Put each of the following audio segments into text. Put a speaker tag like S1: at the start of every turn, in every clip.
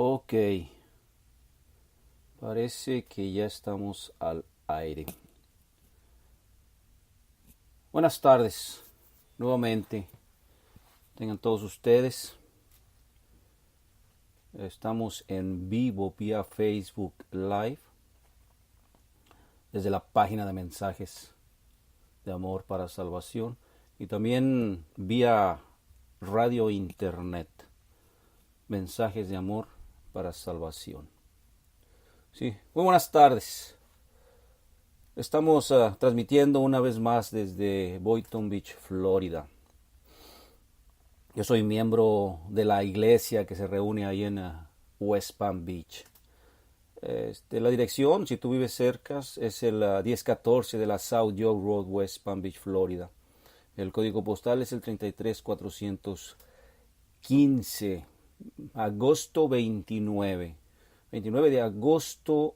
S1: Ok, parece que ya estamos al aire. Buenas tardes, nuevamente. Tengan todos ustedes. Estamos en vivo vía Facebook Live desde la página de mensajes de amor para salvación y también vía radio internet. Mensajes de amor para salvación. Sí, muy buenas tardes. Estamos transmitiendo una vez más desde Boynton Beach, Florida. Yo soy miembro de la iglesia que se reúne ahí en West Palm Beach. La dirección, si tú vives cerca, es el 1014 de la South York Road, West Palm Beach, Florida. El código postal es el 33415. Agosto 29. 29 de agosto,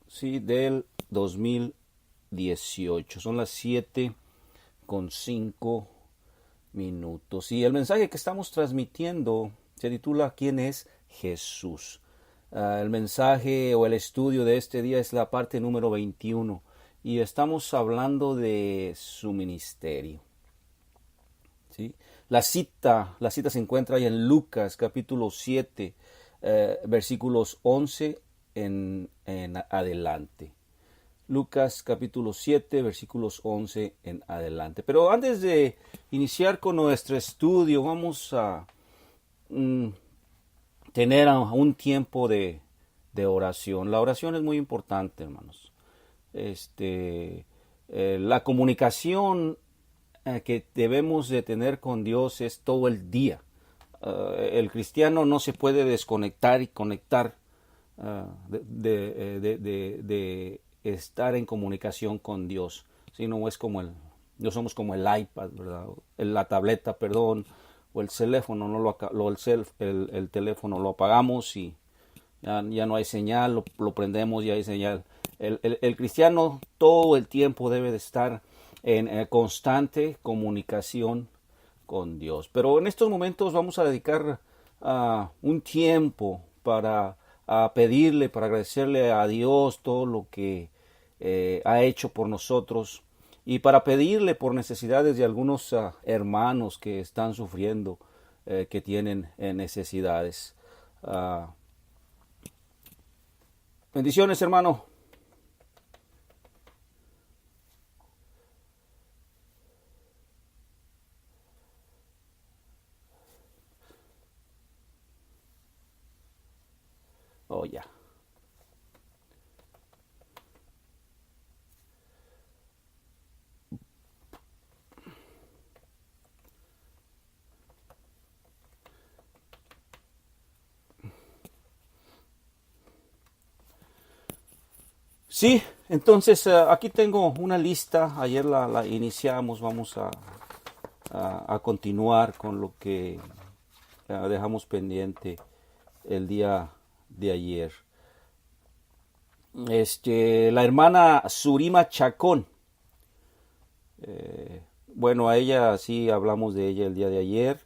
S1: sí, del 2018. Son las 7:05. Y el mensaje que estamos transmitiendo se titula ¿Quién es Jesús? El mensaje o el estudio de este día es la parte número 21 y estamos hablando de su ministerio. ¿Sí? La cita se encuentra ahí en Lucas capítulo 7, versículos 11 en adelante. Lucas capítulo 7, versículos 11 en adelante. Pero antes de iniciar con nuestro estudio, vamos a tener un tiempo de oración. La oración es muy importante, hermanos. La comunicación que debemos de tener con Dios es todo el día. El cristiano no se puede desconectar y conectar de estar en comunicación con Dios. Sino es como no somos como el iPad, ¿verdad? La tableta, perdón, o el teléfono, el teléfono lo apagamos y ya no hay señal, lo prendemos y hay señal. El cristiano todo el tiempo debe de estar en constante comunicación con Dios. Pero en estos momentos vamos a dedicar un tiempo para pedirle, para agradecerle a Dios todo lo que ha hecho por nosotros y para pedirle por necesidades de algunos hermanos que están sufriendo, que tienen necesidades. Bendiciones, hermano. Oh, ya. Sí, entonces aquí tengo una lista. Ayer la iniciamos. Vamos a continuar con lo que dejamos pendiente el día de ayer. La hermana Surima Chacón. Bueno, a ella sí hablamos de ella el día de ayer.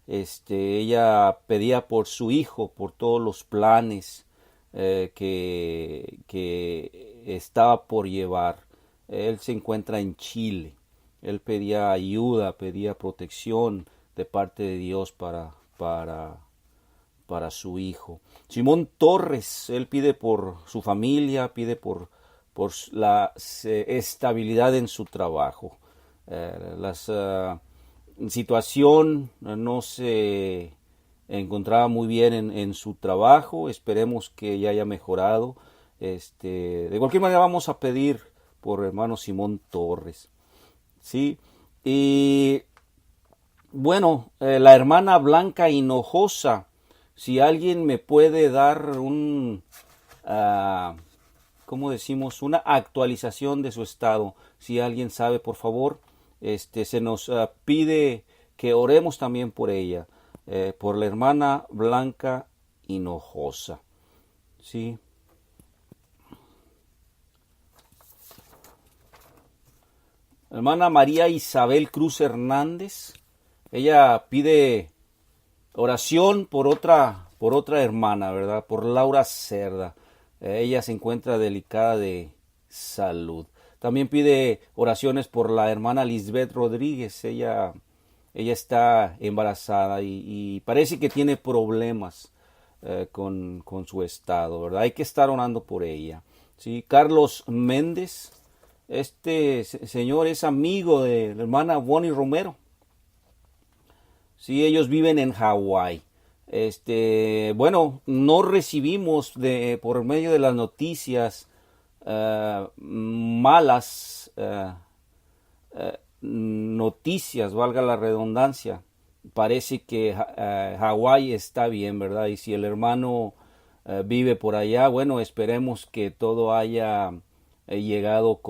S1: Ella pedía por su hijo, por todos los planes que estaba por llevar. Él se encuentra en Chile. Él pedía ayuda, pedía protección de parte de Dios para su hijo. Simón Torres, él pide por su familia, pide por la estabilidad en su trabajo. La situación no se encontraba muy bien en su trabajo. Esperemos que ya haya mejorado. De cualquier manera vamos a pedir por hermano Simón Torres. ¿Sí? Y bueno, la hermana Blanca Hinojosa, si alguien me puede dar ¿cómo decimos? Una actualización de su estado. Si alguien sabe, por favor, se nos pide que oremos también por ella, por la hermana Blanca Hinojosa. ¿Sí? Hermana María Isabel Cruz Hernández, ella pide oración por por otra hermana, ¿verdad? Por Laura Cerda. Ella se encuentra delicada de salud. También pide oraciones por la hermana Lisbeth Rodríguez. Ella está embarazada y parece que tiene problemas con su estado, ¿verdad? Hay que estar orando por ella. ¿Sí? Carlos Méndez, este señor es amigo de la hermana Bonnie Romero. Sí, ellos viven en Hawái. Bueno, no recibimos por medio de las noticias malas noticias, valga la redundancia. Parece que Hawái está bien, ¿verdad? Y si el hermano vive por allá, bueno, esperemos que todo haya llegado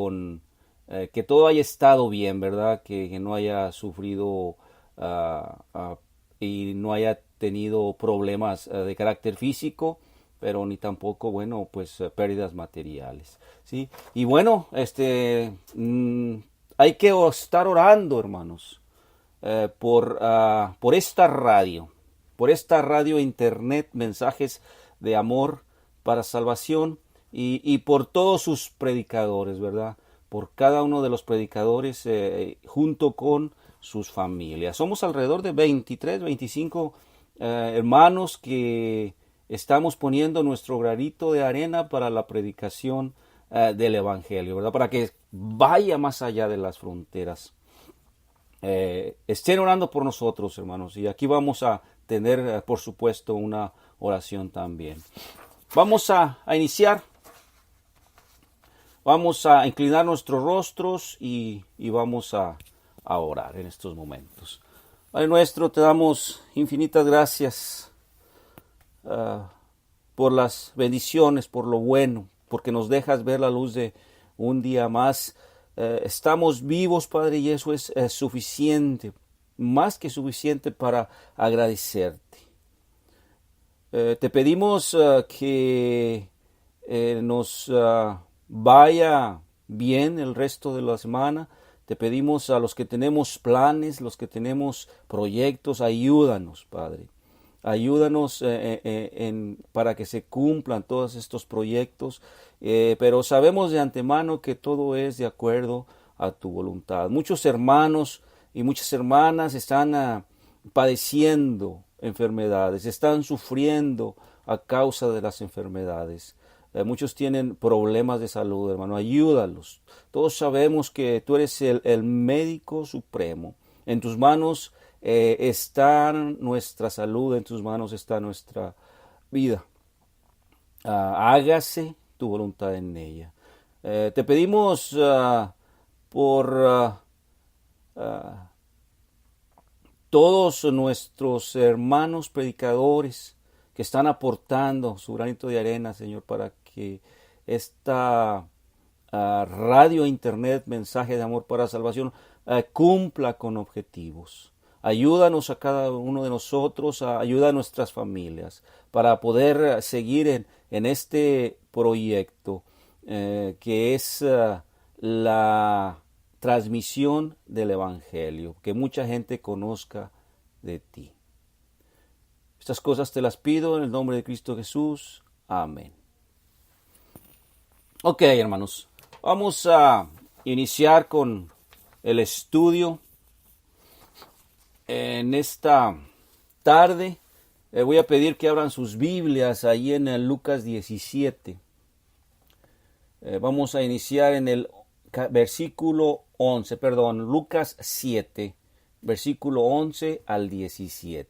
S1: que todo haya estado bien, ¿verdad? Que no haya sufrido y no haya tenido problemas de carácter físico, pero ni tampoco, bueno, pues pérdidas materiales, ¿sí? Y bueno, hay que estar orando, hermanos, por esta radio internet, mensajes de amor para salvación y por todos sus predicadores, ¿verdad? Por cada uno de los predicadores junto con sus familias. Somos alrededor de 23, 25 hermanos que estamos poniendo nuestro granito de arena para la predicación del Evangelio, ¿verdad? Para que vaya más allá de las fronteras. Estén orando por nosotros, hermanos, y aquí vamos a tener, por supuesto, una oración también. Vamos a iniciar. Vamos a inclinar nuestros rostros y vamos a orar en estos momentos. Padre nuestro, te damos infinitas gracias por las bendiciones, por lo bueno, porque nos dejas ver la luz de un día más. Estamos vivos, Padre, y eso es suficiente, más que suficiente para agradecerte. Te pedimos que nos vaya bien el resto de la semana. Te pedimos a los que tenemos planes, los que tenemos proyectos, ayúdanos, Padre. Ayúdanos para que se cumplan todos estos proyectos, pero sabemos de antemano que todo es de acuerdo a tu voluntad. Muchos hermanos y muchas hermanas están padeciendo enfermedades, están sufriendo a causa de las enfermedades. Muchos tienen problemas de salud, hermano. Ayúdalos. Todos sabemos que tú eres el médico supremo. En tus manos está nuestra salud, en tus manos está nuestra vida. Hágase tu voluntad en ella. Te pedimos por todos nuestros hermanos predicadores que están aportando su granito de arena, Señor, para que esta radio, internet, mensaje de amor para salvación cumpla con objetivos. Ayúdanos a cada uno de nosotros, ayuda a nuestras familias para poder seguir en este proyecto que es la transmisión del Evangelio, que mucha gente conozca de ti. Estas cosas te las pido en el nombre de Cristo Jesús. Amén. Ok, hermanos, vamos a iniciar con el estudio. En esta tarde voy a pedir que abran sus Biblias ahí en el Lucas 17. Vamos a iniciar en el versículo 11, Lucas 7, versículo 11 al 17.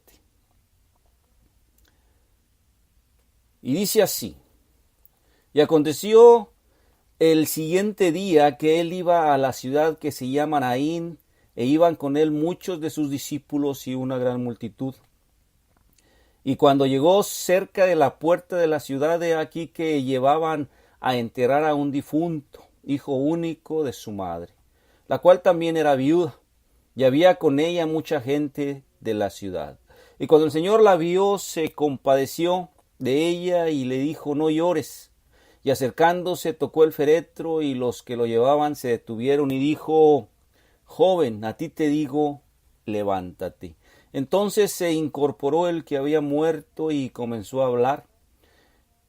S1: Y dice así: y aconteció el siguiente día que él iba a la ciudad que se llama Naín, e iban con él muchos de sus discípulos y una gran multitud. Y cuando llegó cerca de la puerta de la ciudad, he aquí que llevaban a enterrar a un difunto, hijo único de su madre, la cual también era viuda, y había con ella mucha gente de la ciudad. Y cuando el Señor la vio, se compadeció de ella y le dijo: no llores. Y acercándose tocó el féretro, y los que lo llevaban se detuvieron, y dijo: joven, a ti te digo, levántate. Entonces se incorporó el que había muerto y comenzó a hablar,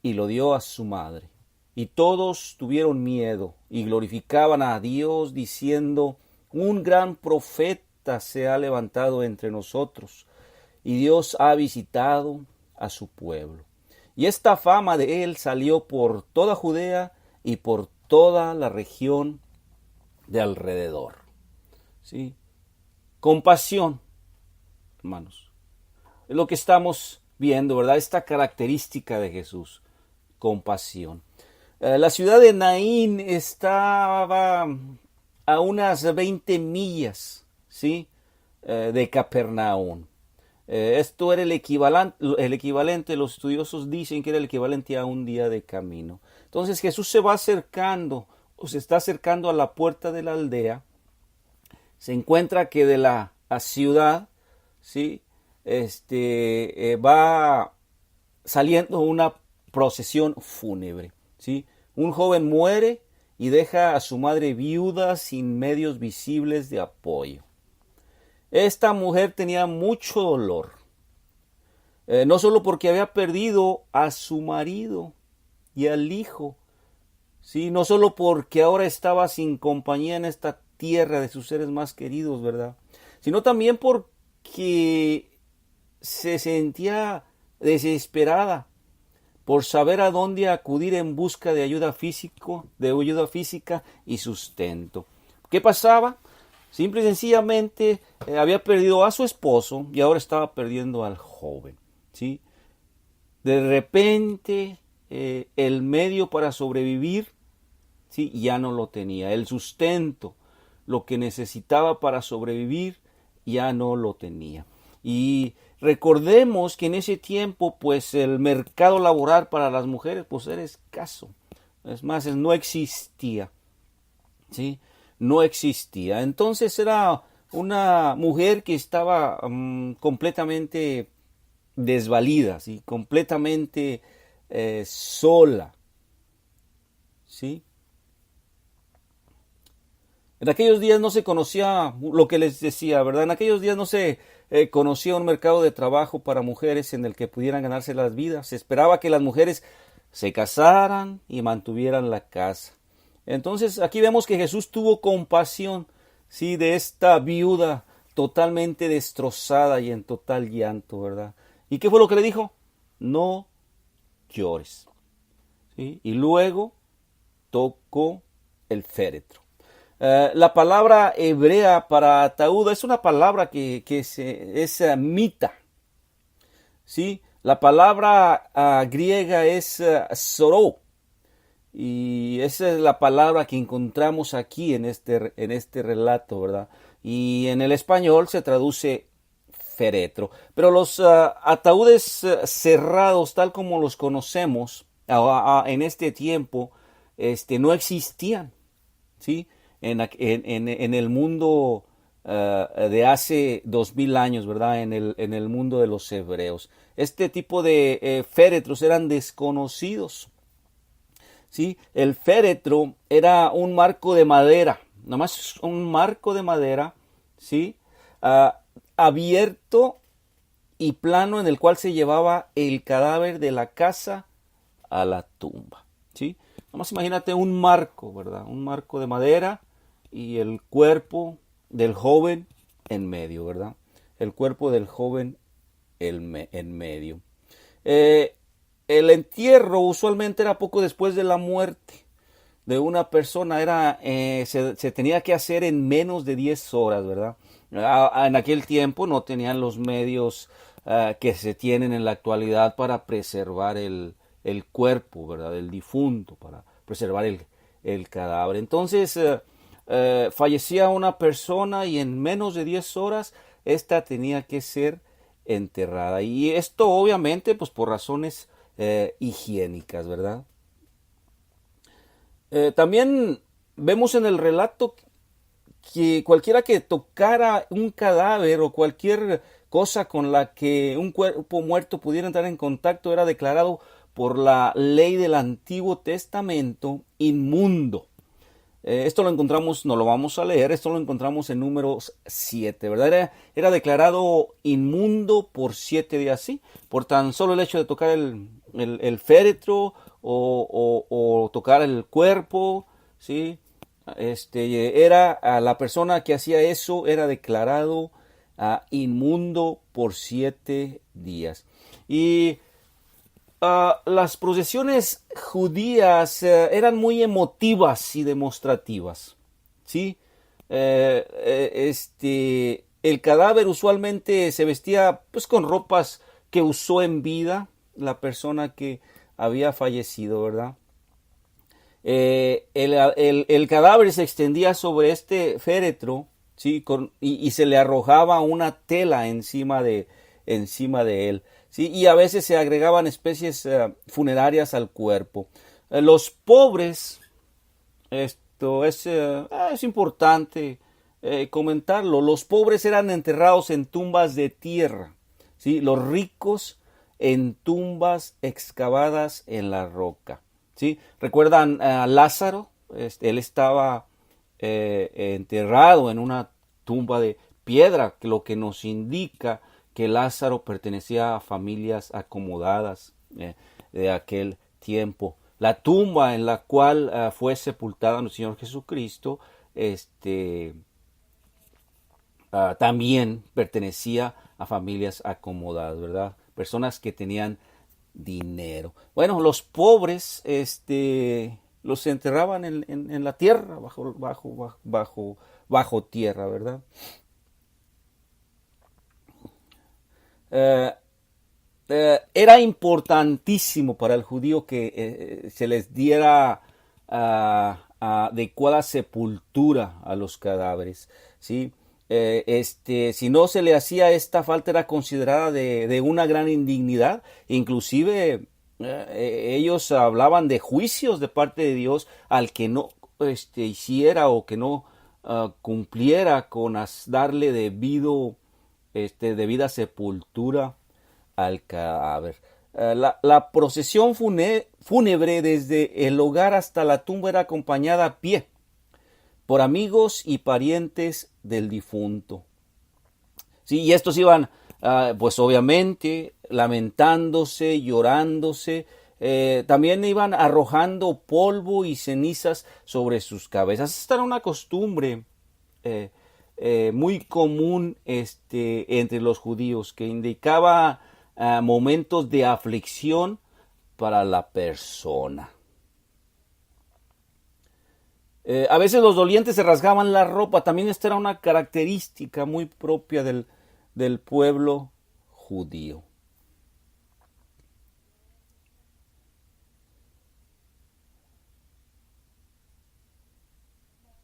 S1: y lo dio a su madre. Y todos tuvieron miedo y glorificaban a Dios, diciendo: un gran profeta se ha levantado entre nosotros, y Dios ha visitado a su pueblo. Y esta fama de él salió por toda Judea y por toda la región de alrededor. ¿Sí? Compasión, hermanos. Es lo que estamos viendo, ¿verdad? Esta característica de Jesús, compasión. La ciudad de Naín estaba a unas 20 millas, ¿sí? De Capernaum. Esto era el equivalente, los estudiosos dicen que era el equivalente a un día de camino. Entonces Jesús se va acercando, o se está acercando a la puerta de la aldea. Se encuentra que de la ciudad, ¿sí? Va saliendo una procesión fúnebre, ¿sí? Un joven muere y deja a su madre viuda sin medios visibles de apoyo. Esta mujer tenía mucho dolor, no solo porque había perdido a su marido y al hijo, ¿sí? No solo porque ahora estaba sin compañía en esta tierra de sus seres más queridos, ¿verdad? Sino también porque se sentía desesperada por saber a dónde acudir en busca de ayuda física y sustento. ¿Qué pasaba? Simple y sencillamente había perdido a su esposo y ahora estaba perdiendo al joven, ¿sí? De repente el medio para sobrevivir, ¿sí? Ya no lo tenía. El sustento, lo que necesitaba para sobrevivir, ya no lo tenía. Y recordemos que en ese tiempo, pues el mercado laboral para las mujeres, pues era escaso. Es más, no existía, ¿sí? No existía. Entonces era una mujer que estaba completamente desvalida, ¿sí? Completamente sola, ¿sí? En aquellos días no se conocía lo que les decía, ¿verdad? En aquellos días no se conocía un mercado de trabajo para mujeres en el que pudieran ganarse las vidas. Se esperaba que las mujeres se casaran y mantuvieran la casa. Entonces aquí vemos que Jesús tuvo compasión, sí, de esta viuda totalmente destrozada y en total llanto, ¿verdad? ¿Y qué fue lo que le dijo? No llores, ¿sí? Y luego tocó el féretro. La palabra hebrea para ataúd es una palabra que es mita, ¿sí? La palabra griega es soró. Y esa es la palabra que encontramos aquí en este relato, ¿verdad? Y en el español se traduce féretro. Pero los ataúdes cerrados, tal como los conocemos en este tiempo, no existían, ¿sí? En el mundo de hace 2000 años, ¿verdad? En el mundo de los hebreos. Este tipo de féretros eran desconocidos. ¿Sí? El féretro era un marco de madera, nada más un marco de madera, ¿sí? Abierto y plano, en el cual se llevaba el cadáver de la casa a la tumba, ¿sí? Nada más imagínate un marco, ¿verdad? Un marco de madera y el cuerpo del joven en medio, ¿verdad? El cuerpo del joven en medio. El entierro usualmente era poco después de la muerte de una persona. Se tenía que hacer en menos de 10 horas, ¿verdad? En aquel tiempo no tenían los medios que se tienen en la actualidad para preservar el cuerpo, ¿verdad? Del difunto, para preservar el cadáver. Entonces fallecía una persona y en menos de 10 horas esta tenía que ser enterrada. Y esto obviamente pues por razones higiénicas, ¿verdad? También vemos en el relato que cualquiera que tocara un cadáver o cualquier cosa con la que un cuerpo muerto pudiera entrar en contacto era declarado por la ley del Antiguo Testamento inmundo. Esto lo encontramos, no lo vamos a leer, esto lo encontramos en Números 7, ¿verdad? Era declarado inmundo por 7 días, ¿sí? Por tan solo el hecho de tocar el féretro o tocar el cuerpo, ¿sí? Era a la persona que hacía eso, era declarado inmundo por 7 días. Y las procesiones judías eran muy emotivas y demostrativas, ¿sí? El cadáver usualmente se vestía pues con ropas que usó en vida la persona que había fallecido, ¿verdad? El cadáver se extendía sobre este féretro, ¿sí? Y se le arrojaba una tela encima de él, ¿sí? Y a veces se agregaban especies funerarias al cuerpo. Los pobres, esto es importante comentarlo, los pobres eran enterrados en tumbas de tierra, ¿sí? Los ricos en tumbas excavadas en la roca. ¿Sí? ¿Recuerdan a Lázaro? Él estaba enterrado en una tumba de piedra, lo que nos indica que Lázaro pertenecía a familias acomodadas de aquel tiempo. La tumba en la cual fue sepultado nuestro Señor Jesucristo, también pertenecía a familias acomodadas, ¿verdad? Personas que tenían dinero. Bueno, los pobres, los enterraban en la tierra, bajo tierra, ¿verdad? Eh, Era importantísimo para el judío que se les diera adecuada sepultura a los cadáveres, ¿sí? Si no se le hacía esta falta era considerada de una gran indignidad, inclusive ellos hablaban de juicios de parte de Dios al que no hiciera o que no cumpliera con darle debida sepultura al cadáver. La procesión fúnebre desde el hogar hasta la tumba era acompañada a pie por amigos y parientes del difunto. Sí, y estos iban, pues obviamente, lamentándose, llorándose. También iban arrojando polvo y cenizas sobre sus cabezas. Esta era una costumbre muy común entre los judíos, que indicaba momentos de aflicción para la persona. A veces los dolientes se rasgaban la ropa. También esta era una característica muy propia del pueblo judío.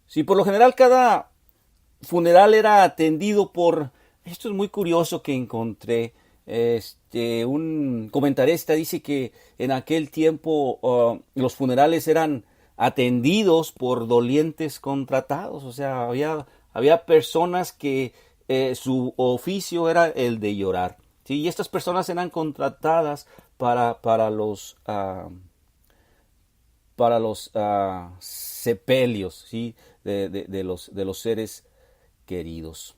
S1: Sí, por lo general cada funeral era atendido por... Esto es muy curioso que encontré. Un comentarista dice que en aquel tiempo los funerales eran atendidos por dolientes contratados. O sea, había personas que su oficio era el de llorar, ¿sí? Y estas personas eran contratadas para los sepelios, ¿sí? de los seres queridos.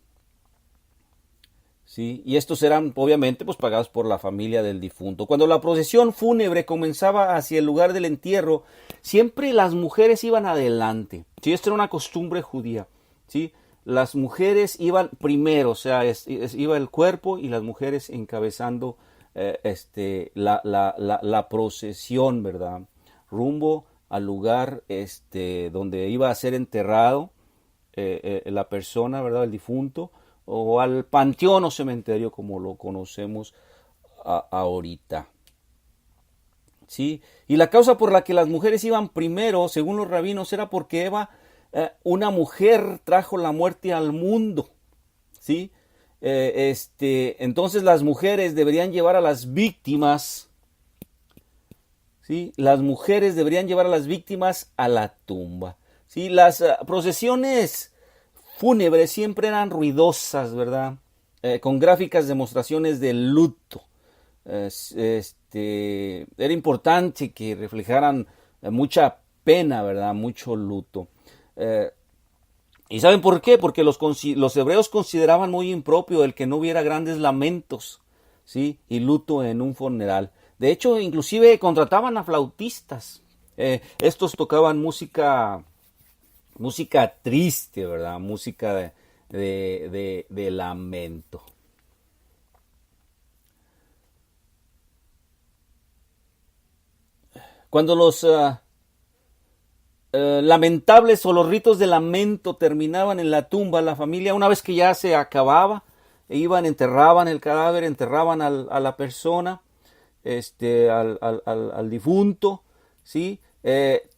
S1: ¿Sí? Y estos eran obviamente pues pagados por la familia del difunto. Cuando la procesión fúnebre comenzaba hacia el lugar del entierro, siempre las mujeres iban adelante. ¿Sí? Esto era una costumbre judía. ¿Sí? Las mujeres iban primero, o sea, iba el cuerpo y las mujeres encabezando la procesión, ¿verdad? Rumbo al lugar donde iba a ser enterrado la persona, ¿verdad? El difunto, o al panteón o cementerio como lo conocemos ahorita. ¿Sí? Y la causa por la que las mujeres iban primero, según los rabinos, era porque una mujer trajo la muerte al mundo. ¿Sí? Entonces las mujeres deberían llevar a las víctimas. ¿Sí? Las mujeres deberían llevar a las víctimas a la tumba. ¿Sí? Las procesiones fúnebres siempre eran ruidosas, ¿verdad? Con gráficas demostraciones de luto. Era importante que reflejaran mucha pena, ¿verdad? Mucho luto. ¿Y saben por qué? Porque los hebreos consideraban muy impropio el que no hubiera grandes lamentos, ¿sí? Y luto en un funeral. De hecho, inclusive contrataban a flautistas. Estos tocaban música triste, ¿verdad? Música de lamento. Cuando los lamentables o los ritos de lamento terminaban en la tumba, la familia, una vez que ya se acababa, iban, enterraban el cadáver, enterraban a la persona, al difunto, ¿sí?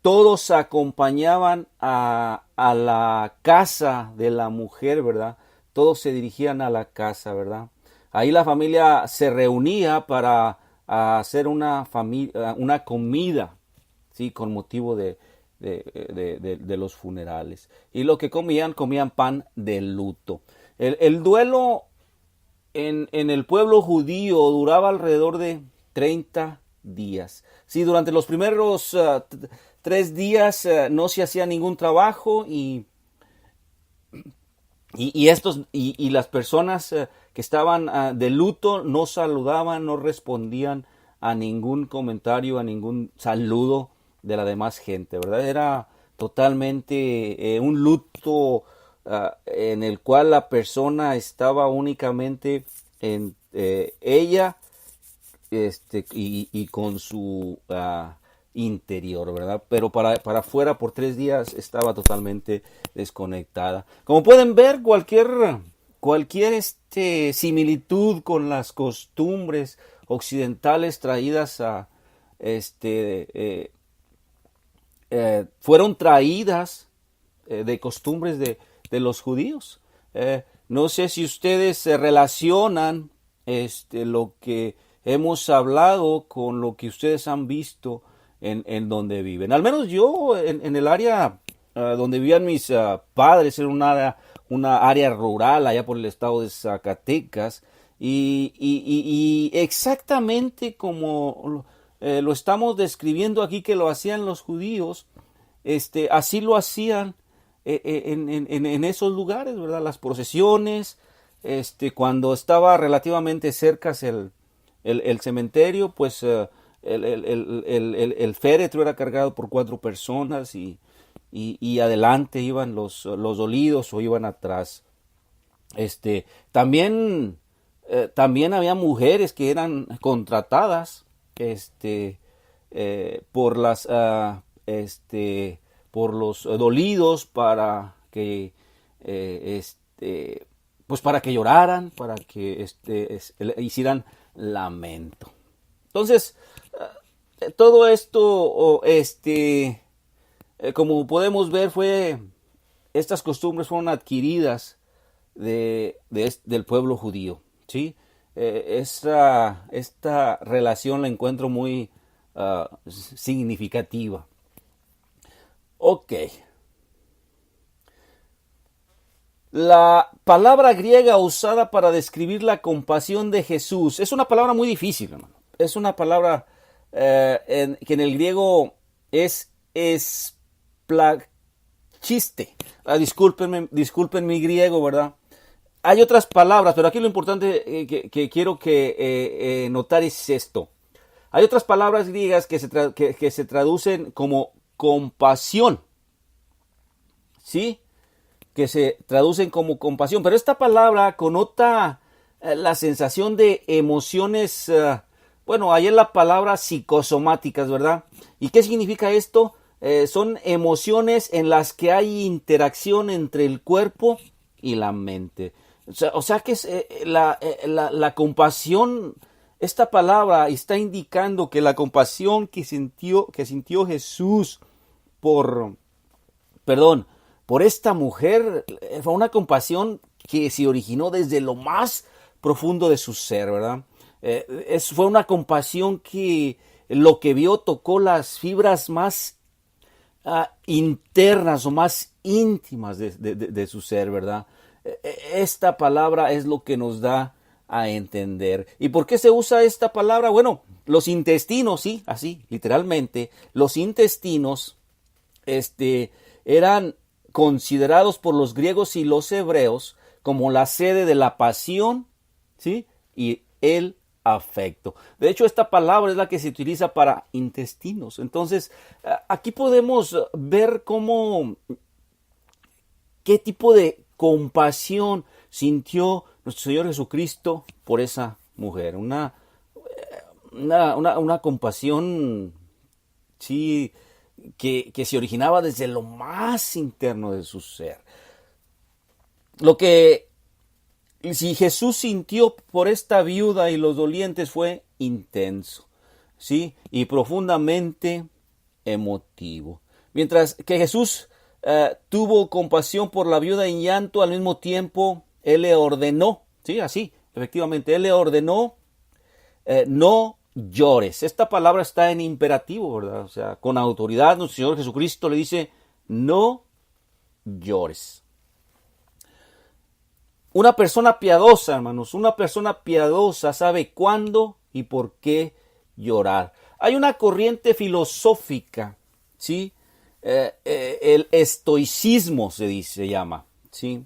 S1: Todos acompañaban a la casa de la mujer, ¿verdad? Todos se dirigían a la casa, ¿verdad? Ahí la familia se reunía para hacer una comida, ¿sí? Con motivo de los funerales. Y lo que comían pan de luto. El duelo en el pueblo judío duraba alrededor de 30 días. Sí, durante los primeros 3 días no se hacía ningún trabajo y las personas que estaban de luto no saludaban, no respondían a ningún comentario, a ningún saludo de la demás gente, ¿verdad? Era totalmente un luto en el cual la persona estaba únicamente en ella y con su interior, ¿verdad? Pero para afuera por 3 días estaba totalmente desconectada. Como pueden ver, cualquier similitud con las costumbres occidentales traídas fueron traídas de costumbres de los judíos. No sé si ustedes se relacionan lo que hemos hablado con lo que ustedes han visto en donde viven. Al menos yo en el área donde vivían mis padres, era una área rural allá por el estado de Zacatecas, y exactamente como lo estamos describiendo aquí que lo hacían los judíos, así lo hacían en esos lugares, ¿verdad? Las procesiones, cuando estaba relativamente cerca el cementerio, pues el féretro era cargado por 4 personas y adelante iban los dolidos o iban atrás. También había mujeres que eran contratadas por por los dolidos para que pues para que lloraran, para que hicieran lamento. Entonces, todo esto, como podemos ver, estas costumbres fueron adquiridas del pueblo judío, ¿sí? Esta relación la encuentro muy significativa. Ok. La palabra griega usada para describir la compasión de Jesús es una palabra muy difícil, hermano. Es una palabra que en el griego es esplachiste. Disculpen mi griego, ¿verdad? Hay otras palabras, pero aquí lo importante que quiero notar es esto. Hay otras palabras griegas que se traducen como compasión, ¿sí? Que se traducen como compasión, pero esta palabra connota la sensación de emociones, ahí es la palabra psicosomáticas, ¿verdad? ¿Y qué significa esto? Son emociones en las que hay interacción entre el cuerpo y la mente. O sea que es, la compasión, esta palabra está indicando que la compasión que sintió Jesús por esta mujer fue una compasión que se originó desde lo más profundo de su ser, ¿verdad? Fue una compasión que lo que vio tocó las fibras más internas o más íntimas de su ser, ¿verdad? Esta palabra es lo que nos da a entender. ¿Y por qué se usa esta palabra? Bueno, los intestinos, sí, así, literalmente, los intestinos, eran considerados por los griegos y los hebreos como la sede de la pasión, ¿sí? Y el afecto. De hecho, esta palabra es la que se utiliza para intestinos. Entonces, aquí podemos ver qué tipo de compasión sintió nuestro Señor Jesucristo por esa mujer. Una compasión, sí, que se originaba desde lo más interno de su ser. Lo que si Jesús sintió por esta viuda y los dolientes fue intenso, ¿sí? Y profundamente emotivo. Mientras que Jesús tuvo compasión por la viuda en llanto, al mismo tiempo Él le ordenó, ¿sí? Así, efectivamente, Él le ordenó no llores. Esta palabra está en imperativo, ¿verdad? O sea, con autoridad nuestro Señor Jesucristo le dice, no llores. Una persona piadosa, hermanos, una persona piadosa sabe cuándo y por qué llorar. Hay una corriente filosófica, ¿sí? El estoicismo se llama, ¿sí?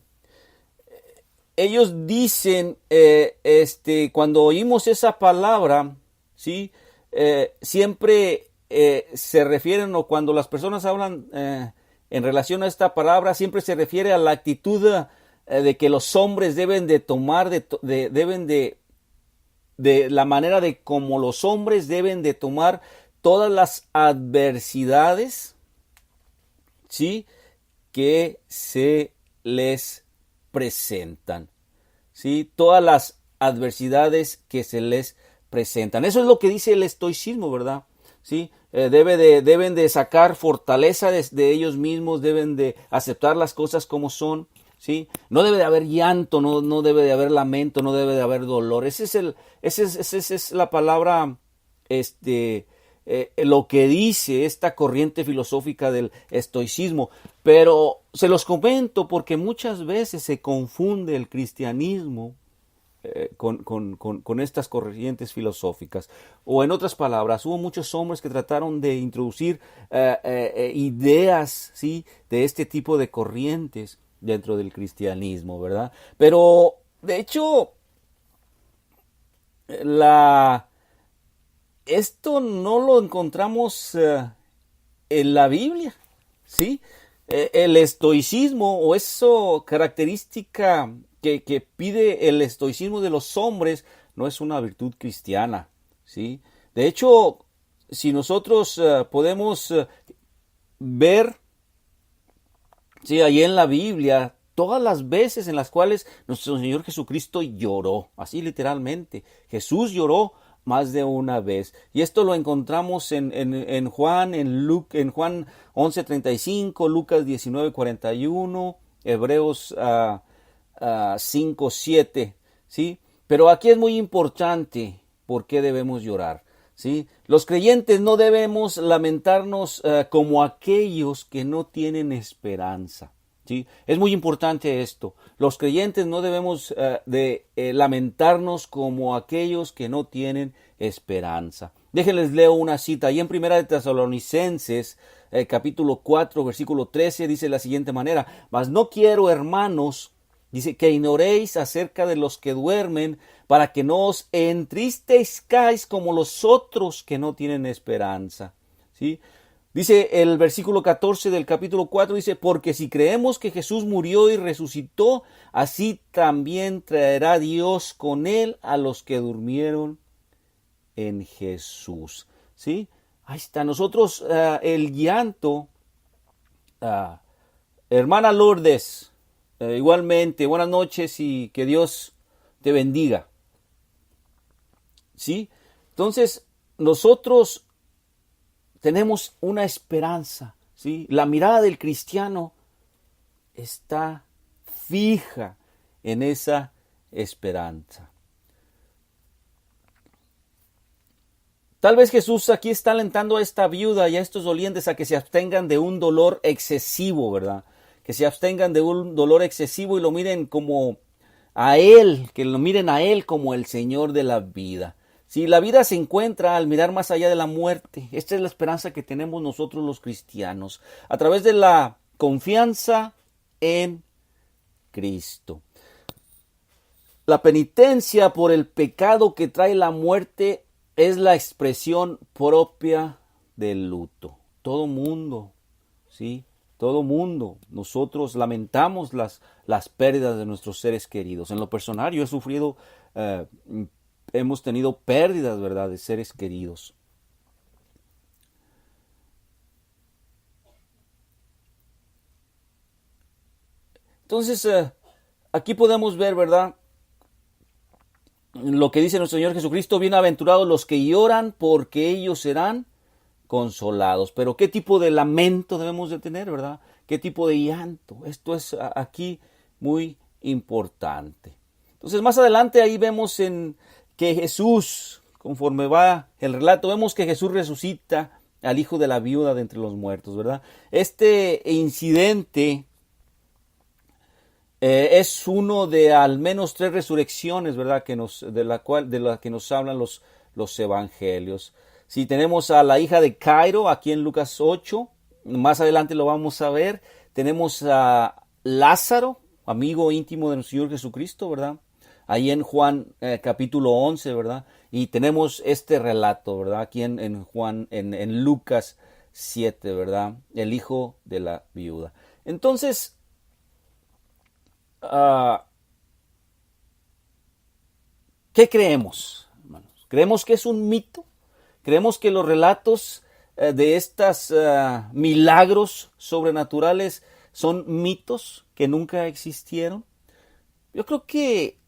S1: Ellos dicen, cuando oímos esa palabra, ¿sí? Siempre se refieren, o cuando las personas hablan en relación a esta palabra, siempre se refiere a la actitud de que los hombres deben de tomar, de la manera de cómo los hombres deben de tomar todas las adversidades, ¿sí? Que se les presentan, ¿sí? Todas las adversidades que se les presentan. Eso es lo que dice el estoicismo, ¿verdad? ¿Sí? Deben de sacar fortaleza de ellos mismos, deben de aceptar las cosas como son, ¿sí? No debe de haber llanto, no debe de haber lamento, no debe de haber dolor. Esa es la palabra, lo que dice esta corriente filosófica del estoicismo. Pero se los comento porque muchas veces se confunde el cristianismo con estas corrientes filosóficas. O en otras palabras, hubo muchos hombres que trataron de introducir ideas, ¿sí? De este tipo de corrientes dentro del cristianismo, ¿verdad? Pero, de hecho, esto no lo encontramos en la Biblia, ¿sí? El estoicismo, o eso característica que pide el estoicismo de los hombres, no es una virtud cristiana, ¿sí? De hecho, si nosotros podemos ver, sí, ahí en la Biblia, todas las veces en las cuales nuestro Señor Jesucristo lloró, así literalmente, Jesús lloró más de una vez. Y esto lo encontramos en Juan, en Juan 11:35, Lucas 19:41, Hebreos 5:7, ¿sí? Pero aquí es muy importante por qué debemos llorar, ¿sí? Los creyentes no debemos lamentarnos como aquellos que no tienen esperanza, ¿sí? Es muy importante esto. Los creyentes no debemos lamentarnos como aquellos que no tienen esperanza. Déjenles leo una cita. Ahí en Primera de Tesalonicenses, capítulo 4, versículo 13, dice de la siguiente manera: mas no quiero, hermanos, dice, que ignoréis acerca de los que duermen, para que no os entristezcáis como los otros que no tienen esperanza, ¿sí? Dice el versículo 14 del capítulo 4, dice, porque si creemos que Jesús murió y resucitó, así también traerá Dios con él a los que durmieron en Jesús, ¿sí? Ahí está. Nosotros, el llanto, hermana Lourdes, igualmente, buenas noches y que Dios te bendiga, ¿sí? Entonces, nosotros tenemos una esperanza, ¿sí? La mirada del cristiano está fija en esa esperanza. Tal vez Jesús aquí está alentando a esta viuda y a estos dolientes a que se abstengan de un dolor excesivo, ¿verdad? Que se abstengan de un dolor excesivo y lo miren como a Él, que lo miren a Él como el Señor de la vida. Si la vida se encuentra al mirar más allá de la muerte, esta es la esperanza que tenemos nosotros los cristianos. A través de la confianza en Cristo. La penitencia por el pecado que trae la muerte es la expresión propia del luto. Todo mundo, ¿sí? Todo mundo, nosotros lamentamos las pérdidas de nuestros seres queridos. En lo personal, yo he sufrido, hemos tenido pérdidas, ¿verdad?, de seres queridos. Entonces, aquí podemos ver, ¿verdad?, lo que dice nuestro Señor Jesucristo: bienaventurados los que lloran, porque ellos serán consolados. Pero ¿qué tipo de lamento debemos de tener, verdad? ¿Qué tipo de llanto? Esto es aquí muy importante. Entonces, más adelante ahí vemos en que Jesús, conforme va el relato, vemos que Jesús resucita al hijo de la viuda de entre los muertos, ¿verdad? Este incidente es uno de al menos 3 resurrecciones, ¿verdad?, de la que nos hablan los evangelios. Si tenemos a la hija de Jairo aquí en Lucas 8, más adelante lo vamos a ver. Tenemos a Lázaro, amigo íntimo de nuestro Señor Jesucristo, ¿verdad?, ahí en Juan capítulo 11, ¿verdad? Y tenemos este relato, ¿verdad?, aquí en Lucas 7, ¿verdad?, el hijo de la viuda. Entonces, ¿qué creemos, hermanos? ¿Creemos que es un mito? ¿Creemos que los relatos de estos milagros sobrenaturales son mitos que nunca existieron? Yo creo que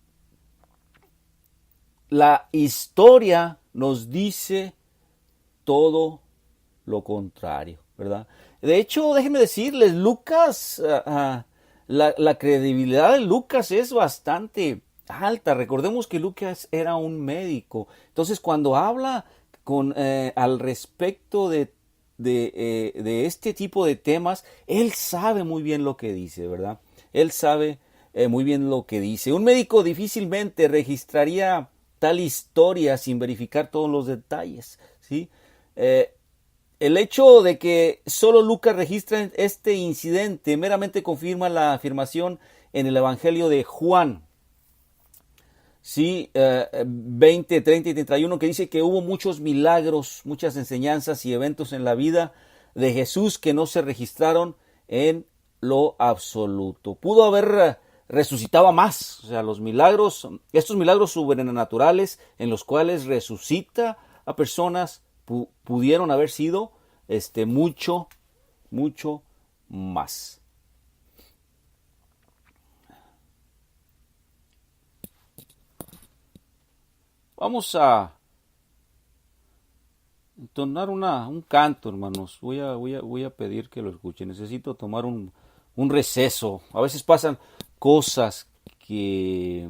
S1: la historia nos dice todo lo contrario, ¿verdad? De hecho, déjenme decirles, Lucas, la credibilidad de Lucas es bastante alta. Recordemos que Lucas era un médico. Entonces, cuando habla al respecto de este tipo de temas, él sabe muy bien lo que dice, ¿verdad? Él sabe muy bien lo que dice. Un médico difícilmente registraría tal historia sin verificar todos los detalles, ¿sí? El hecho de que solo Lucas registra este incidente meramente confirma la afirmación en el Evangelio de Juan, sí, 20, 30 y 31, que dice que hubo muchos milagros, muchas enseñanzas y eventos en la vida de Jesús que no se registraron en lo absoluto. Pudo haber resucitado más, o sea, estos milagros sobrenaturales en los cuales resucita a personas pudieron haber sido mucho más. Vamos a entonar un canto, hermanos. Voy a pedir que lo escuchen. Necesito tomar un receso. A veces pasan cosas que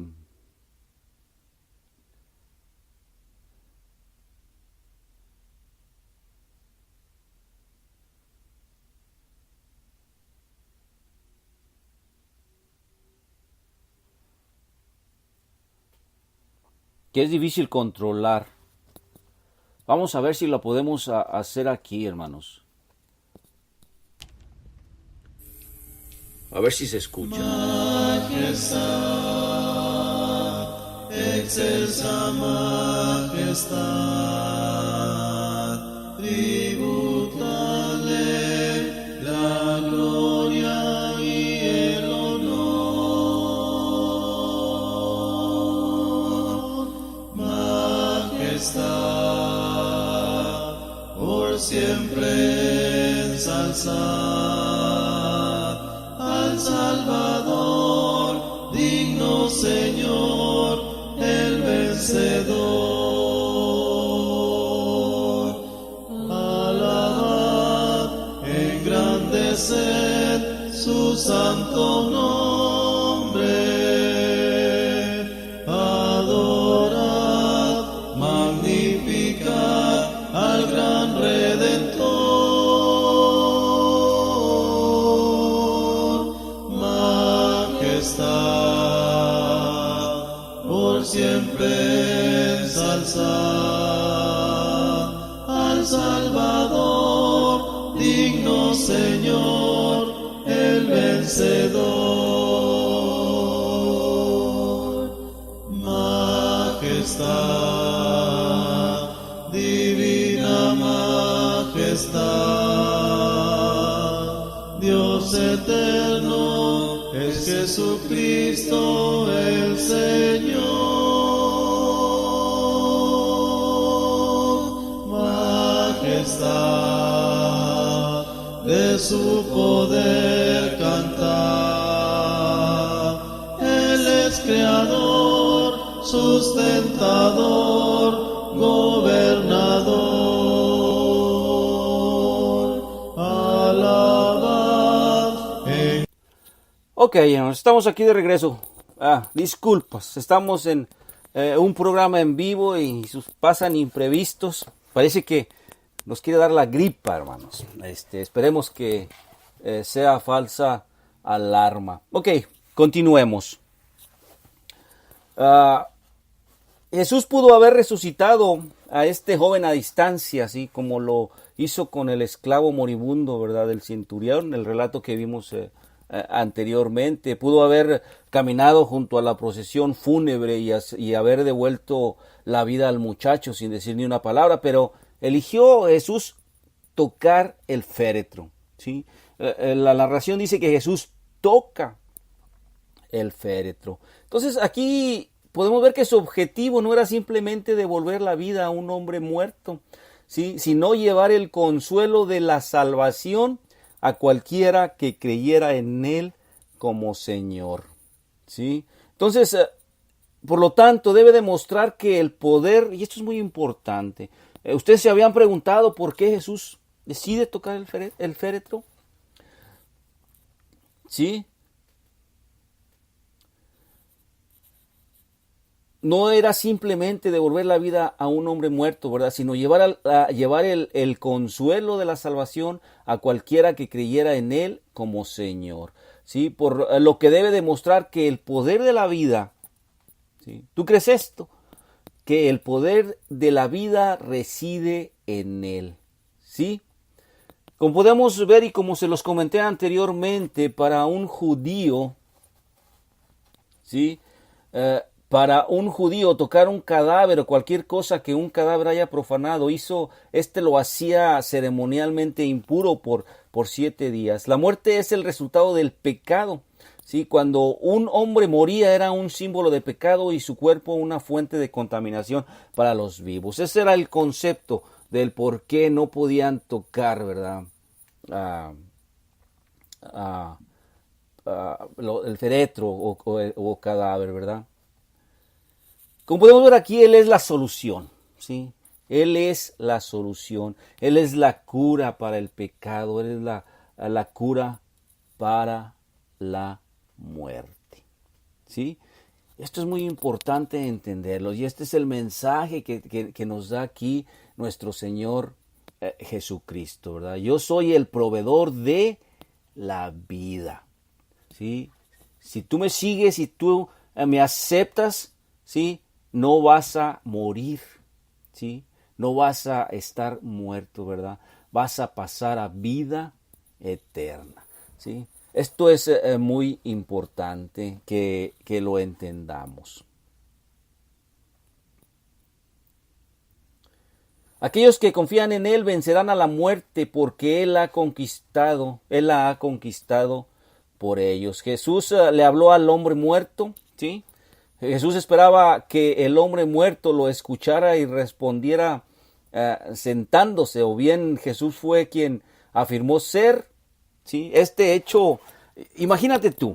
S1: es difícil controlar. Vamos a ver si lo podemos hacer aquí, hermanos. A ver si se escucha.
S2: Majestad, excelsa majestad, tributale la gloria y el honor. Majestad, por siempre ensalzad al Salvador, digno Señor, el vencedor. Alabad, engrandeced su santo nombre. Adorad, magnificad al gran Redentor. Por siempre ensalzad al Salvador, digno Señor, el vencedor. Majestad, divina majestad, Dios eterno, es Jesucristo el Señor. Majestad, de su poder cantar, Él es creador, sustentador, gobernador, alabad en...
S1: Ok, estamos aquí de regreso. Disculpas, estamos en un programa en vivo y pasan imprevistos. Parece que nos quiere dar la gripa, hermanos. Esperemos que sea falsa alarma. Ok, continuemos. Jesús pudo haber resucitado a este joven a distancia, así como lo hizo con el esclavo moribundo, ¿verdad? Del centurión, el relato que vimos anteriormente. Pudo haber caminado junto a la procesión fúnebre y haber devuelto la vida al muchacho sin decir ni una palabra, pero eligió Jesús tocar el féretro, ¿sí? La narración dice que Jesús toca el féretro. Entonces aquí podemos ver que su objetivo no era simplemente devolver la vida a un hombre muerto, ¿sí? Sino llevar el consuelo de la salvación a cualquiera que creyera en Él como Señor, ¿sí? Entonces, por lo tanto, debe demostrar que el poder, y esto es muy importante, ustedes se habían preguntado por qué Jesús decide tocar el féretro, ¿sí? No era simplemente devolver la vida a un hombre muerto, ¿verdad? Sino llevar el consuelo de la salvación a cualquiera que creyera en Él como Señor, ¿sí? Por lo que debe demostrar que el poder de la vida, ¿sí? ¿Tú crees esto? Que el poder de la vida reside en Él, ¿sí? Como podemos ver y como se los comenté anteriormente, para un judío, ¿sí? Para un judío tocar un cadáver o cualquier cosa que un cadáver haya profanado, lo hacía ceremonialmente impuro por 7 días. La muerte es el resultado del pecado, ¿sí? Cuando un hombre moría era un símbolo de pecado y su cuerpo una fuente de contaminación para los vivos. Ese era el concepto del por qué no podían tocar, ¿verdad? El féretro o cadáver, ¿verdad? Como podemos ver aquí, Él es la solución, ¿sí? Él es la solución, Él es la cura para el pecado, Él es la cura para la muerte, ¿sí? Esto es muy importante entenderlo y este es el mensaje que nos da aquí nuestro Señor Jesucristo, ¿verdad? Yo soy el proveedor de la vida, ¿sí? Si tú me sigues y tú me aceptas, ¿sí? No vas a morir, ¿sí? No vas a estar muerto, ¿verdad? Vas a pasar a vida eterna, ¿sí? Esto es muy importante que lo entendamos. Aquellos que confían en Él vencerán a la muerte porque Él la ha conquistado por ellos. Jesús le habló al hombre muerto, ¿sí? Jesús esperaba que el hombre muerto lo escuchara y respondiera sentándose, o bien Jesús fue quien afirmó ser, ¿sí? Este hecho, imagínate tú,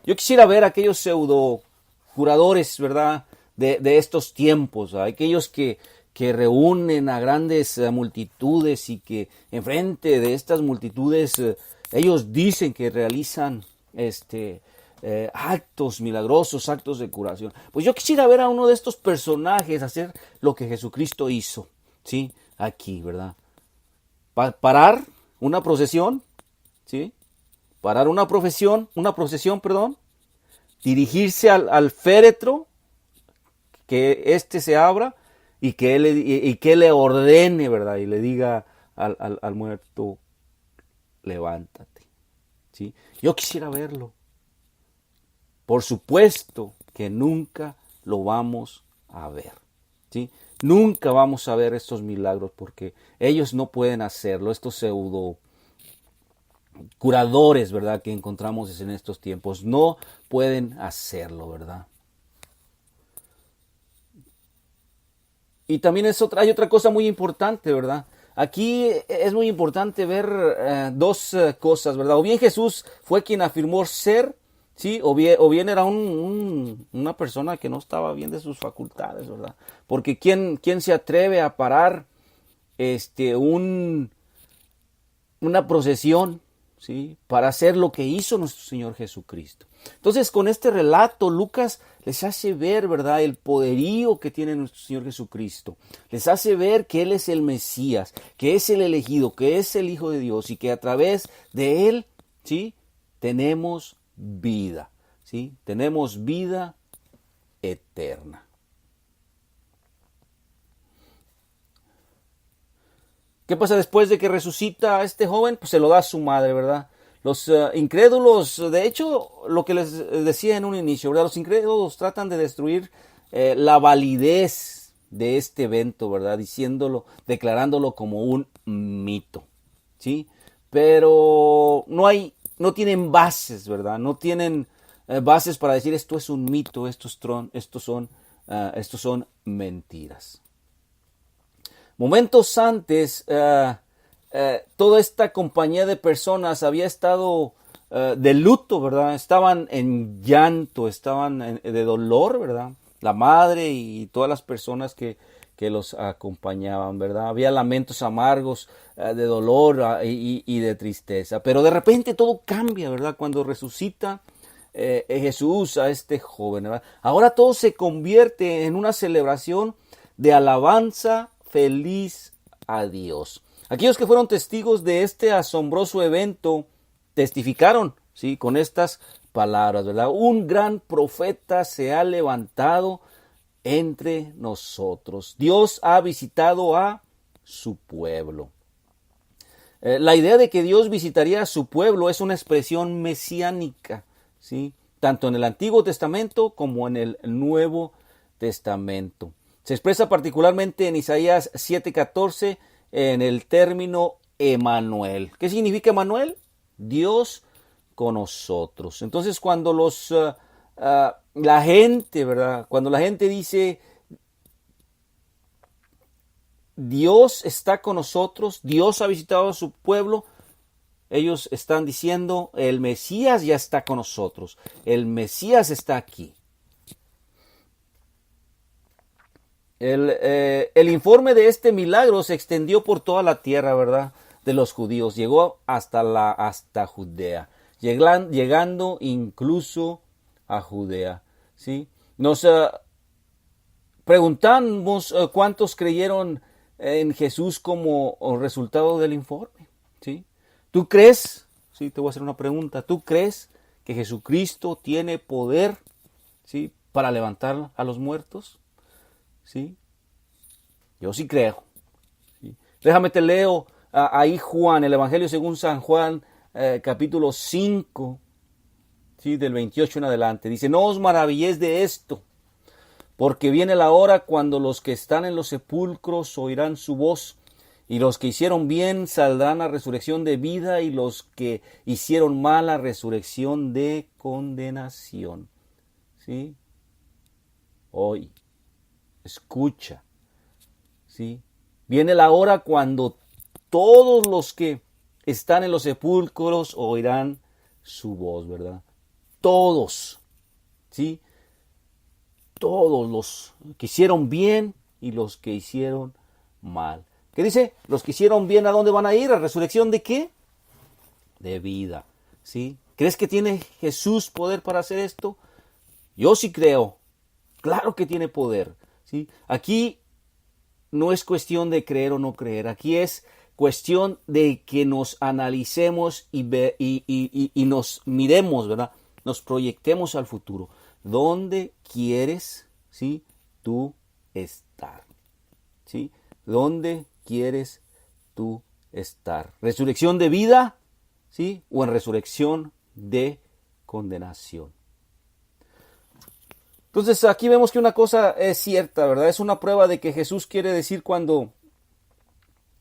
S1: yo quisiera ver a aquellos pseudo curadores, ¿verdad? De estos tiempos, aquellos que reúnen a grandes multitudes y que enfrente de estas multitudes ellos dicen que realizan actos milagrosos, actos de curación. Pues yo quisiera ver a uno de estos personajes hacer lo que Jesucristo hizo, ¿sí? Aquí, ¿verdad? Parar una procesión, ¿sí? Parar una procesión, dirigirse al féretro, que éste se abra y que él le ordene, ¿verdad? Y le diga al muerto, levántate, ¿sí? Yo quisiera verlo. Por supuesto que nunca lo vamos a ver, ¿sí? Nunca vamos a ver estos milagros porque ellos no pueden hacerlo, estos pseudo curadores, ¿verdad?, que encontramos en estos tiempos, no pueden hacerlo, ¿verdad? Y también hay otra cosa muy importante, ¿verdad? Aquí es muy importante ver dos cosas, ¿verdad? O bien Jesús fue quien afirmó ser, ¿sí? O bien era una persona que no estaba bien de sus facultades, ¿verdad? Porque ¿quién se atreve a parar una procesión, ¿sí?, para hacer lo que hizo nuestro Señor Jesucristo? Entonces, con este relato, Lucas les hace ver, ¿verdad?, el poderío que tiene nuestro Señor Jesucristo. Les hace ver que Él es el Mesías, que es el elegido, que es el Hijo de Dios y que a través de Él, ¿sí?, tenemos vida, ¿sí? Tenemos vida eterna. ¿Qué pasa después de que resucita a este joven? Pues se lo da a su madre, ¿verdad? Los incrédulos, de hecho, lo que les decía en un inicio, ¿verdad? Los incrédulos tratan de destruir la validez de este evento, ¿verdad? Declarándolo como un mito, ¿sí? Pero no tienen bases, ¿verdad? No tienen bases para decir esto es un mito, estos son mentiras. Momentos antes, toda esta compañía de personas había estado de luto, ¿verdad? Estaban en llanto, estaban de dolor, ¿verdad? La madre y todas las personas que los acompañaban, ¿verdad? Había lamentos amargos de dolor y de tristeza. Pero de repente todo cambia, ¿verdad? Cuando resucita Jesús a este joven, ¿verdad? Ahora todo se convierte en una celebración de alabanza feliz a Dios. Aquellos que fueron testigos de este asombroso evento testificaron, ¿sí?, con estas palabras, ¿verdad? Un gran profeta se ha levantado entre nosotros. Dios ha visitado a su pueblo. La idea de que Dios visitaría a su pueblo es una expresión mesiánica, ¿sí?, tanto en el Antiguo Testamento como en el Nuevo Testamento. Se expresa particularmente en Isaías 7:14 en el término Emanuel. ¿Qué significa Emanuel? Dios con nosotros. Entonces, cuando la gente, ¿verdad? Cuando la gente dice Dios está con nosotros, Dios ha visitado a su pueblo, ellos están diciendo el Mesías ya está con nosotros, el Mesías está aquí. El informe de este milagro se extendió por toda la tierra, ¿verdad?, de los judíos. Llegó hasta Judea, llegando incluso a Judea, ¿sí? Nos preguntamos cuántos creyeron en Jesús como resultado del informe, ¿sí? ¿Tú crees? Sí, te voy a hacer una pregunta. ¿Tú crees que Jesucristo tiene poder, ¿sí?, para levantar a los muertos? ¿Sí? Yo sí creo. ¿Sí? Déjame te leo ahí Juan, el Evangelio según San Juan, capítulo 5, ¿sí?, del 28 en adelante. Dice, no os maravilléis de esto, porque viene la hora cuando los que están en los sepulcros oirán su voz, y los que hicieron bien saldrán a resurrección de vida, y los que hicieron mal a resurrección de condenación. ¿Sí? Hoy. Escucha, ¿sí? Viene la hora cuando todos los que están en los sepulcros oirán su voz, ¿verdad? Todos, ¿sí? Todos los que hicieron bien y los que hicieron mal. ¿Qué dice? Los que hicieron bien, ¿a dónde van a ir? ¿A resurrección de qué? De vida, ¿sí? ¿Crees que tiene Jesús poder para hacer esto? Yo sí creo. Claro que tiene poder. ¿Sí? Aquí no es cuestión de creer o no creer, aquí es cuestión de que nos analicemos y nos miremos, ¿verdad? Nos proyectemos al futuro. ¿Dónde quieres, ¿sí?, tú estar? ¿Sí? ¿Dónde quieres tú estar? ¿Resurrección de vida? ¿sí? O en resurrección de condenación. Entonces aquí vemos que una cosa es cierta, ¿verdad? Es una prueba de que Jesús quiere decir cuando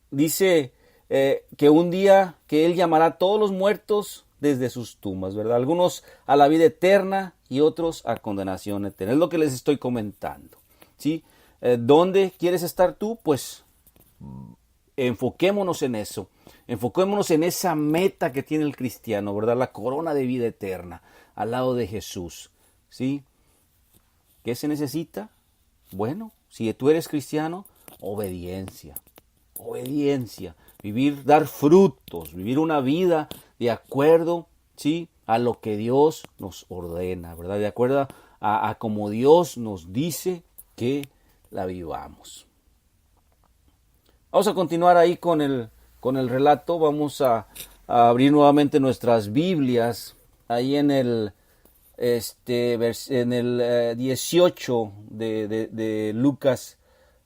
S1: dice que un día que Él llamará a todos los muertos desde sus tumbas, ¿verdad? Algunos a la vida eterna y otros a condenación eterna. Es lo que les estoy comentando, ¿sí? ¿Dónde quieres estar tú? Pues enfoquémonos en eso. Enfoquémonos en esa meta que tiene el cristiano, ¿verdad? La corona de vida eterna al lado de Jesús, ¿sí? ¿Qué se necesita? Bueno, si tú eres cristiano, obediencia. Obediencia. Vivir, dar frutos, vivir una vida de acuerdo, ¿sí? A lo que Dios nos ordena, ¿verdad? De acuerdo a como Dios nos dice que la vivamos. Vamos a continuar ahí con el relato. Vamos a abrir nuevamente nuestras Biblias ahí en el 18 de Lucas,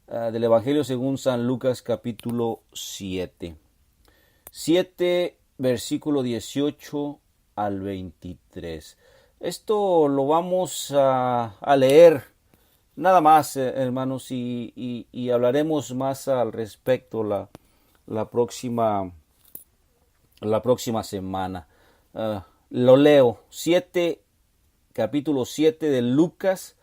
S1: del Evangelio según San Lucas, capítulo 7. 7, versículo 18 al 23. Esto lo vamos a leer nada más, hermanos, y hablaremos más al respecto la próxima semana. Lo leo. Capítulo 7 de Lucas,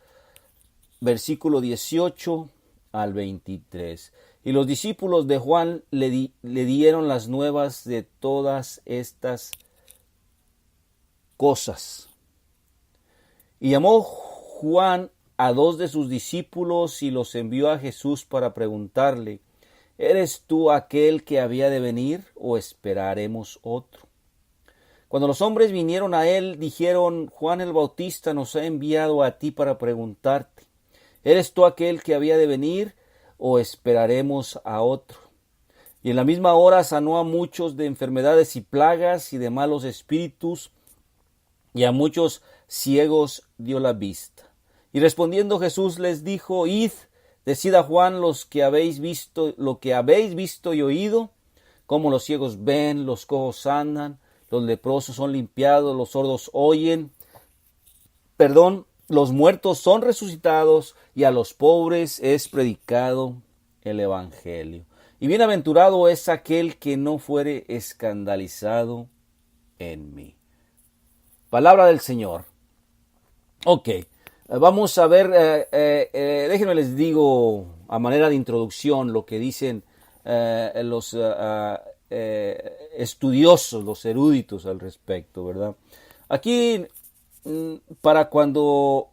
S1: versículo 18 al 23. Y los discípulos de Juan le dieron las nuevas de todas estas cosas. Y llamó Juan a 2 de sus discípulos y los envió a Jesús para preguntarle: ¿eres tú aquel que había de venir o esperaremos otro? Cuando los hombres vinieron a él, dijeron: Juan el Bautista nos ha enviado a ti para preguntarte: ¿eres tú aquel que había de venir o esperaremos a otro? Y en la misma hora sanó a muchos de enfermedades y plagas y de malos espíritus, y a muchos ciegos dio la vista. Y respondiendo Jesús les dijo: id, decid a Juan lo que habéis visto y oído, cómo los ciegos ven, los cojos andan, los leprosos son limpiados, los sordos oyen, los muertos son resucitados, y a los pobres es predicado el evangelio. Y bienaventurado es aquel que no fuere escandalizado en mí. Palabra del Señor. Ok, vamos a ver, déjenme les digo a manera de introducción lo que dicen los estudiosos, los eruditos al respecto, ¿verdad? Aquí, para cuando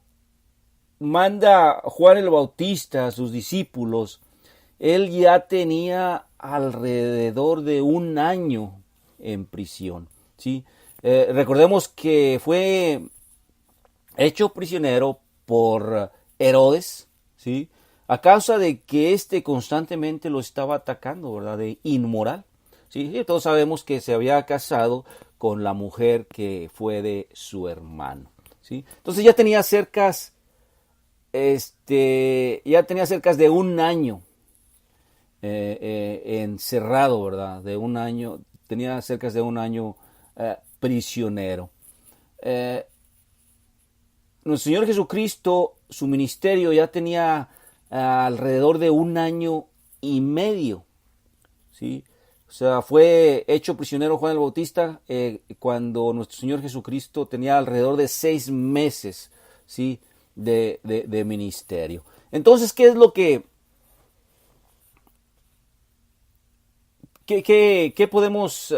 S1: manda Juan el Bautista a sus discípulos, él ya tenía alrededor de 1 año en prisión, ¿sí? Recordemos que fue hecho prisionero por Herodes, ¿sí? A causa de que constantemente lo estaba atacando, ¿verdad? De inmoral, ¿sí? Y todos sabemos que se había casado con la mujer que fue de su hermano, ¿sí? Entonces ya tenía cerca de 1 año encerrado, ¿verdad? De 1 año, tenía cerca de 1 año prisionero. Nuestro Señor Jesucristo, su ministerio ya tenía alrededor de 1 año y medio, ¿sí? O sea, fue hecho prisionero Juan el Bautista cuando nuestro Señor Jesucristo tenía alrededor de 6 meses, ¿sí? de ministerio. Entonces, ¿qué es lo que ¿qué podemos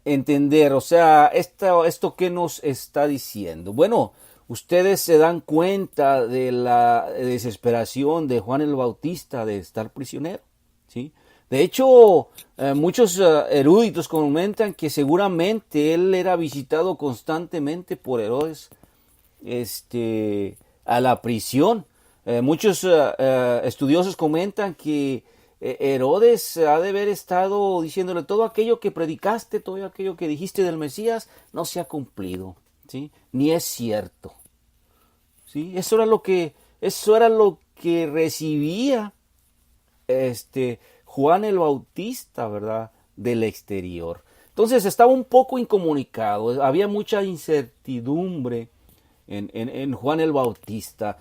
S1: entender? O sea, esto ¿qué nos está diciendo? Bueno, ustedes se dan cuenta de la desesperación de Juan el Bautista de estar prisionero, ¿sí? De hecho, muchos eruditos comentan que seguramente él era visitado constantemente por Herodes a la prisión. Muchos estudiosos comentan que Herodes ha de haber estado diciéndole: todo aquello que predicaste, todo aquello que dijiste del Mesías no se ha cumplido, ¿sí? Ni es cierto, ¿sí? Eso era lo que recibía Juan el Bautista, ¿verdad? del exterior. Entonces estaba un poco incomunicado, había mucha incertidumbre en Juan el Bautista.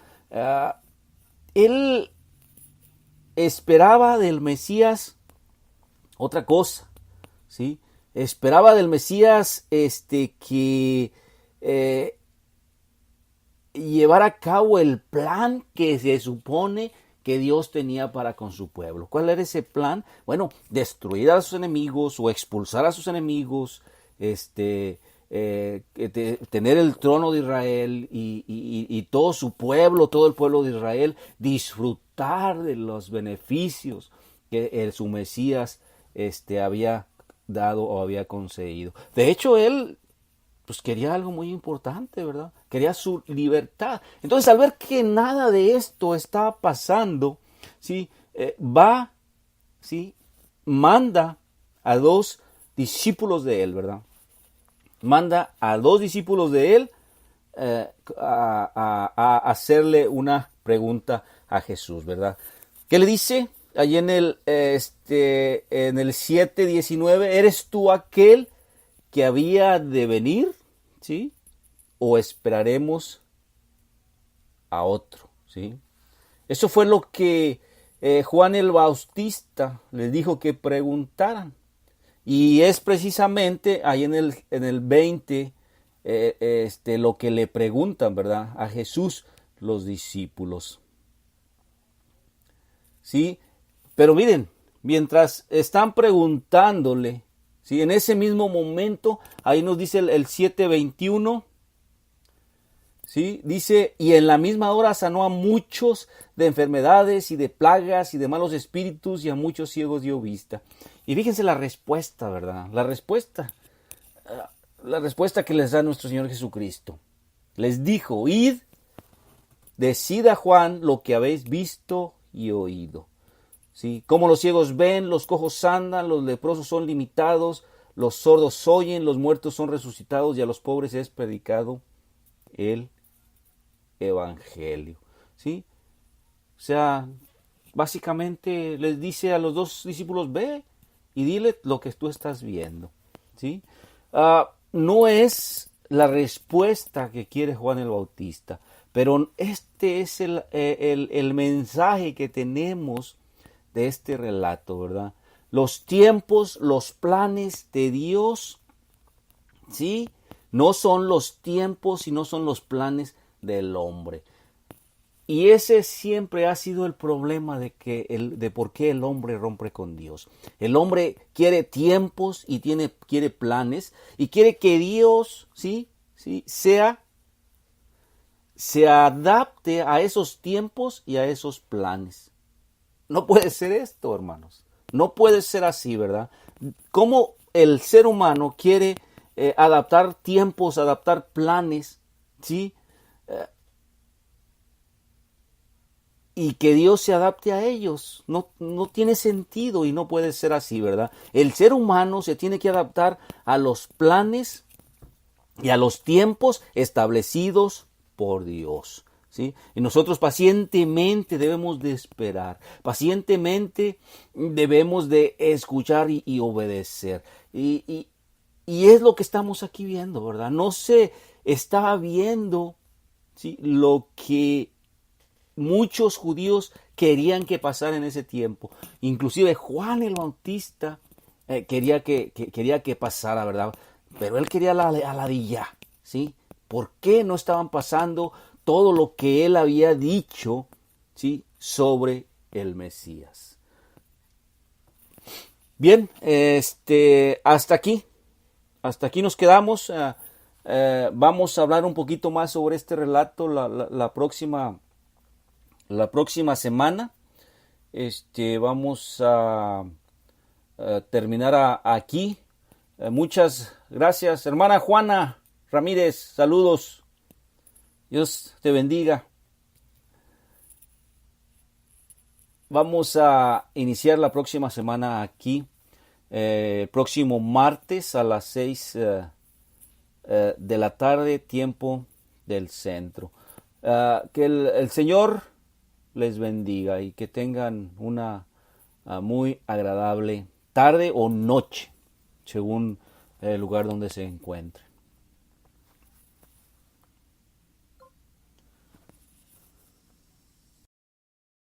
S1: Él esperaba del Mesías otra cosa, ¿sí? Esperaba del Mesías que llevara a cabo el plan que se supone que Dios tenía para con su pueblo. ¿Cuál era ese plan? Bueno, destruir a sus enemigos o expulsar a sus enemigos, tener el trono de Israel y todo su pueblo, todo el pueblo de Israel, disfrutar de los beneficios que su Mesías había dado o había concedido. De hecho, él pues quería algo muy importante, ¿verdad? Quería su libertad. Entonces, al ver que nada de esto estaba pasando, ¿sí? ¿Sí? Manda a 2 discípulos de él, ¿verdad? Manda a 2 discípulos de él a hacerle una pregunta a Jesús, ¿verdad? ¿Qué le dice? Allí en el 7:19, ¿eres tú aquel que había de venir? ¿Sí? ¿O esperaremos a otro? ¿Sí? Eso fue lo que Juan el Bautista les dijo que preguntaran. Y es precisamente ahí en el 20 lo que le preguntan, ¿verdad? A Jesús los discípulos. ¿Sí? Pero miren, mientras están preguntándole, ¿sí? En ese mismo momento, ahí nos dice el 7:21, ¿sí? Dice, y en la misma hora sanó a muchos de enfermedades y de plagas y de malos espíritus y a muchos ciegos dio vista. Y fíjense la respuesta, ¿verdad? La respuesta que les da nuestro Señor Jesucristo. Les dijo, id, decid a Juan lo que habéis visto y oído. ¿Sí? Como los ciegos ven, los cojos andan, los leprosos son limitados, los sordos oyen, los muertos son resucitados y a los pobres es predicado el evangelio. ¿Sí? O sea, básicamente les dice a los 2 discípulos, ve y dile lo que tú estás viendo. ¿Sí? No es la respuesta que quiere Juan el Bautista, pero este es el mensaje que tenemos de este relato, ¿verdad? Los tiempos, los planes de Dios, ¿sí? No son los tiempos y no son los planes del hombre. Y ese siempre ha sido el problema de por qué el hombre rompe con Dios. El hombre quiere tiempos y quiere planes y quiere que Dios, ¿sí? se adapte a esos tiempos y a esos planes. No puede ser esto, hermanos. No puede ser así, ¿verdad? ¿Cómo el ser humano quiere adaptar tiempos, adaptar planes, ¿sí? Y que Dios se adapte a ellos? No tiene sentido y no puede ser así, ¿verdad? El ser humano se tiene que adaptar a los planes y a los tiempos establecidos por Dios. ¿Sí? Y nosotros pacientemente debemos de esperar, pacientemente debemos de escuchar y obedecer. Y es lo que estamos aquí viendo, ¿verdad? No se estaba viendo, ¿sí?, lo que muchos judíos querían que pasara en ese tiempo. Inclusive Juan el Bautista quería que pasara, ¿verdad? Pero él quería a la de ya, ¿sí? ¿Por qué no estaban pasando todo lo que él había dicho, ¿sí?, sobre el Mesías? Bien, hasta aquí nos quedamos. Vamos a hablar un poquito más sobre este relato la próxima semana. Vamos a terminar aquí. Muchas gracias, hermana Juana Ramírez, saludos. Dios te bendiga. Vamos a iniciar la próxima semana aquí, próximo martes a las 6 de la tarde, tiempo del centro. Que el Señor les bendiga y que tengan una muy agradable tarde o noche, según el lugar donde se encuentre.